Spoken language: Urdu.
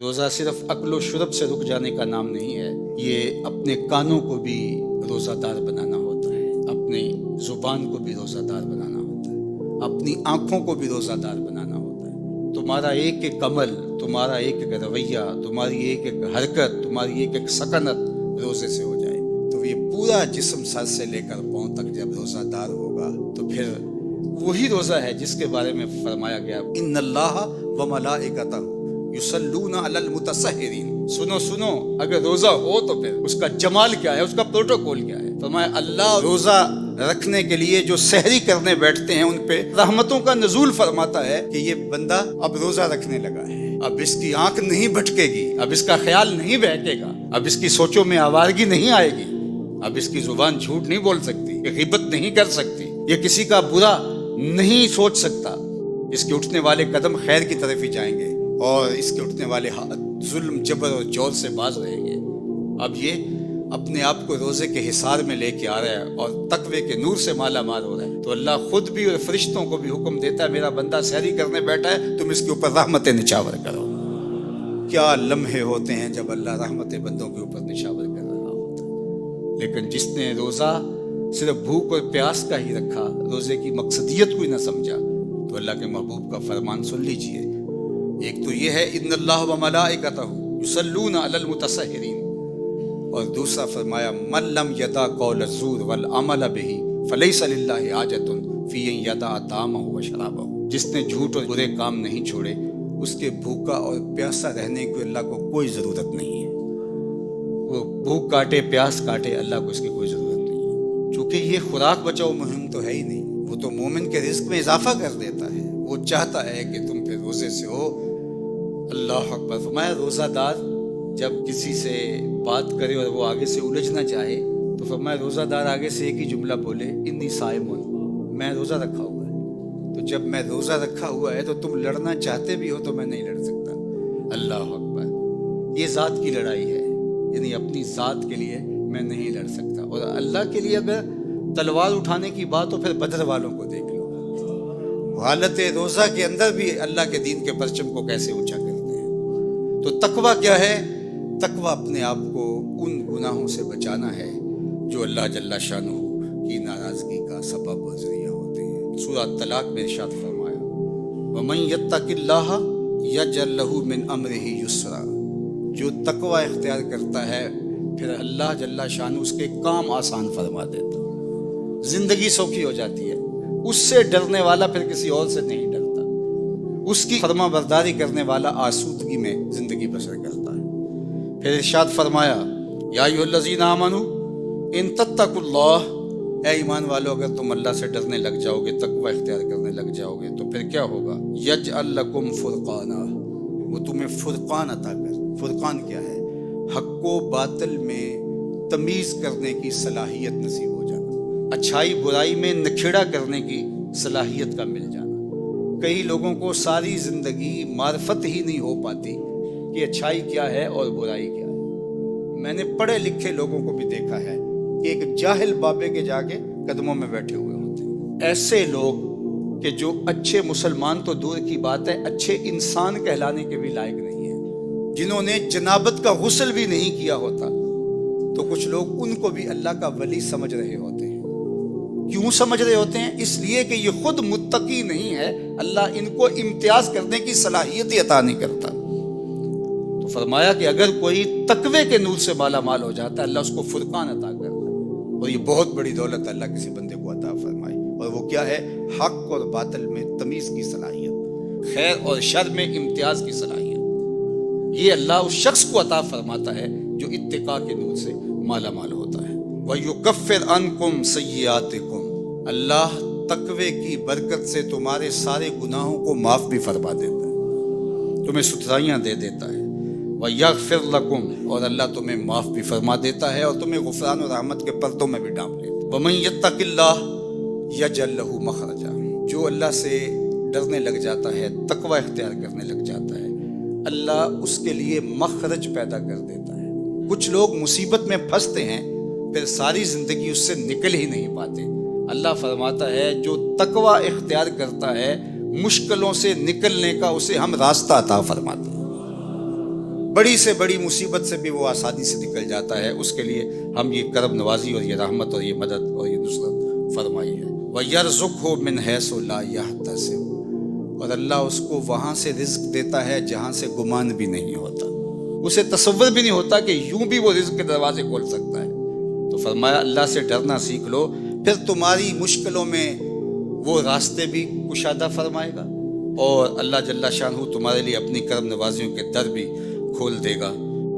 روزہ صرف اکل و شرب سے رک جانے کا نام نہیں ہے، یہ اپنے کانوں کو بھی روزہ دار بنانا ہوتا ہے، اپنی زبان کو بھی روزہ دار بنانا ہوتا ہے، اپنی آنکھوں کو بھی روزہ دار بنانا ہوتا ہے۔ تمہارا ایک ایک عمل، تمہارا ایک ایک رویہ، تمہاری ایک ایک حرکت، تمہاری ایک ایک سکنت روزے سے ہو جائے تو یہ پورا جسم سر سے لے کر پاؤں تک جب روزہ دار ہوگا تو پھر وہی روزہ ہے جس کے بارے میں فرمایا گیا ان اللہ و ملائکتہ یصلون علی المتسحرین۔ سنو اگر روزہ ہو تو پھر اس کا جمال کیا ہے، اس کا پروٹوکول کیا ہے۔ فرمایا اللہ روزہ رکھنے کے لیے جو سحری کرنے بیٹھتے ہیں ان پہ رحمتوں کا نزول فرماتا ہے کہ یہ بندہ اب روزہ رکھنے لگا ہے، اب اس کی آنکھ نہیں بھٹکے گی، اب اس کا خیال نہیں بہکے گا، اب اس کی سوچوں میں آوارگی نہیں آئے گی، اب اس کی زبان جھوٹ نہیں بول سکتی، یہ غیبت نہیں کر سکتی، یہ کسی کا برا نہیں سوچ سکتا، اس کے اٹھنے والے قدم خیر کی طرف ہی جائیں گے اور اس کے اٹھنے والے ظلم جبر اور جور سے باز رہیں گے۔ اب یہ اپنے آپ کو روزے کے حصار میں لے کے آ رہا ہے اور تقوی کے نور سے مالا مال ہو رہا ہے، تو اللہ خود بھی اور فرشتوں کو بھی حکم دیتا ہے میرا بندہ سحری کرنے بیٹھا ہے تم اس کے اوپر رحمت نچاور کرو۔ کیا لمحے ہوتے ہیں جب اللہ رحمت بندوں کے اوپر نچاور کر رہا ہوتا ہے، لیکن جس نے روزہ صرف بھوک اور پیاس کا ہی رکھا، روزے کی مقصدیت کو ہی نہ سمجھا، تو اللہ کے محبوب کا فرمان سن لیجئے۔ ایک تو یہ ہے ان اللہ و ملائکتہ یصلون علی المتسحرین، اور دوسرا فرمایا من لم یدع قول الزور والعمل بہ فلیس للہ حاجۃ فی ان یدع طعامہ و شرابہ۔ جس نے جھوٹ اور برے کام نہیں چھوڑے اس کے بھوکا اور پیاسا رہنے کو اللہ کو کوئی ضرورت نہیں ہے، وہ بھوک کاٹے پیاس کاٹے اللہ کو اس کی کوئی ضرورت نہیں ہے، چونکہ یہ خوراک بچاؤ مہم تو ہے ہی نہیں، وہ تو مومن کے رزق میں اضافہ کر دیتا ہے، وہ چاہتا ہے کہ تم پھر روزے سے ہو۔ اللہ اکبر۔ فرمایا روزہ دار جب کسی سے بات کرے اور وہ آگے سے الجھنا چاہے تو فرمایا روزہ دار آگے سے ایک ہی جملہ بولے انی صائم، میں روزہ رکھا ہوا ہے، تو جب میں روزہ رکھا ہوا ہے تو تم لڑنا چاہتے بھی ہو تو میں نہیں لڑ سکتا۔ اللہ اکبر۔ یہ ذات کی لڑائی ہے، یعنی اپنی ذات کے لیے میں نہیں لڑ سکتا، اور اللہ کے لیے اگر تلوار اٹھانے کی بات تو پھر بدر والوں کو دیکھ لو، حالت روزہ کے اندر بھی اللہ کے دین کے پرچم کو کیسے اونچا کرتے ہیں۔ تو تقویٰ کیا ہے؟ تقویٰ اپنے آپ کو ان گناہوں سے بچانا ہے جو اللہ جل شانہ کی ناراضگی کا سبب و ذریعہ ہوتے ہیں۔ سورہ طلاق میں ارشاد فرمایا وَمَن يَتَّقِ اللَّهَ يَجْعَل لَّهُ مِنْ أَمْرِهِ يُسْرًا، جو تقویٰ اختیار کرتا ہے پھر اللہ جل شانہ اس کے کام آسان فرما دیتا، زندگی سوکھی ہو جاتی ہے، اس سے ڈرنے والا پھر کسی اور سے نہیں ڈرتا، اس کی فرما برداری کرنے والا آسودگی میں زندگی بسر کرتا ہے۔ پھر ارشاد فرمایا یا ایھا الذین آمنوا ان تتقوا اللہ، اے ایمان والو اگر تم اللہ سے ڈرنے لگ جاؤ گے، تقوی اختیار کرنے لگ جاؤ گے تو پھر کیا ہوگا؟ یجعل لکم فرقانا، وہ تمہیں فرقان عطا کر۔ فرقان کیا ہے؟ حق و باطل میں تمیز کرنے کی صلاحیت نصیب ہو جانا، اچھائی برائی میں نکھیڑا کرنے کی صلاحیت کا مل جانا۔ کئی لوگوں کو ساری زندگی معرفت ہی نہیں ہو پاتی کہ اچھائی کیا ہے اور برائی کیا ہے۔ میں نے پڑھے لکھے لوگوں کو بھی دیکھا ہے کہ ایک جاہل بابے کے جا کے قدموں میں بیٹھے ہوئے ہوتے ہیں۔ ایسے لوگ کہ جو اچھے مسلمان تو دور کی بات ہے، اچھے انسان کہلانے کے بھی لائق نہیں ہیں، جنہوں نے جنابت کا غسل بھی نہیں کیا ہوتا، تو کچھ لوگ ان کو بھی اللہ کا ولی سمجھ رہے ہوتے ہیں۔ کیوں سمجھ رہے ہوتے ہیں؟ اس لیے کہ یہ خود متقی نہیں ہے، اللہ ان کو امتیاز کرنے کی صلاحیت ہی عطا نہیں کرتا۔ تو فرمایا کہ اگر کوئی تقوی کے نور سے مالا مال ہو جاتا ہے اللہ اس کو فرقان عطا کرتا ہے، اور یہ بہت بڑی دولت اللہ کسی بندے کو عطا فرمائی، اور وہ کیا ہے؟ حق اور باطل میں تمیز کی صلاحیت، خیر اور شر میں امتیاز کی صلاحیت۔ یہ اللہ اس شخص کو عطا فرماتا ہے جو اتقاء کے نور سے مالا مال ہوتا ہے۔ وَيُكَفِّرْ عَنْكُمْ سَيِّئَاتِكُمْ، اللہ تقوی کی برکت سے تمہارے سارے گناہوں کو معاف بھی فرما دیتا ہے، تمہیں ستھرائیاں دے دیتا ہے۔ وَيَغْفِرْ لَكُمْ، اور اللہ تمہیں معاف بھی فرما دیتا ہے اور تمہیں غفران و رحمت کے پردوں میں بھی ڈھانپ لیتا ہے۔ وَمَن يَتَّقِ اللَّهَ يَجْعَل لَّهُ مَخْرَجًا، جو اللہ سے ڈرنے لگ جاتا ہے، تقوی اختیار کرنے لگ جاتا ہے، اللہ اس کے لیے مخرج پیدا کر دیتا ہے۔ کچھ لوگ مصیبت میں پھنستے ہیں پھر ساری زندگی اس سے نکل ہی نہیں پاتے۔ اللہ فرماتا ہے جو تقوی اختیار کرتا ہے مشکلوں سے نکلنے کا اسے ہم راستہ عطا فرماتے ہیں۔ بڑی سے بڑی مصیبت سے بھی وہ آسانی سے نکل جاتا ہے. اس کے لیے ہم یہ کرم نوازی اور یہ رحمت اور یہ مدد اور یہ نصرت فرمائی ہے. وَيَرْزُقْهُ مِنْ حَيْثُ لَا يَحْتَسِبُ، اور اللہ اس کو وہاں سے رزق دیتا ہے جہاں سے گمان بھی نہیں ہوتا، اسے تصور بھی نہیں ہوتا کہ یوں بھی وہ رزق کے دروازے کھول سکتا ہے. تو فرمایا اللہ سے ڈرنا سیکھ لو، پھر تمہاری مشکلوں میں وہ راستے بھی کشادہ فرمائے گا، اور اللہ جل شانہ تمہارے لیے اپنی کرم نوازیوں کے در بھی کھول دے گا.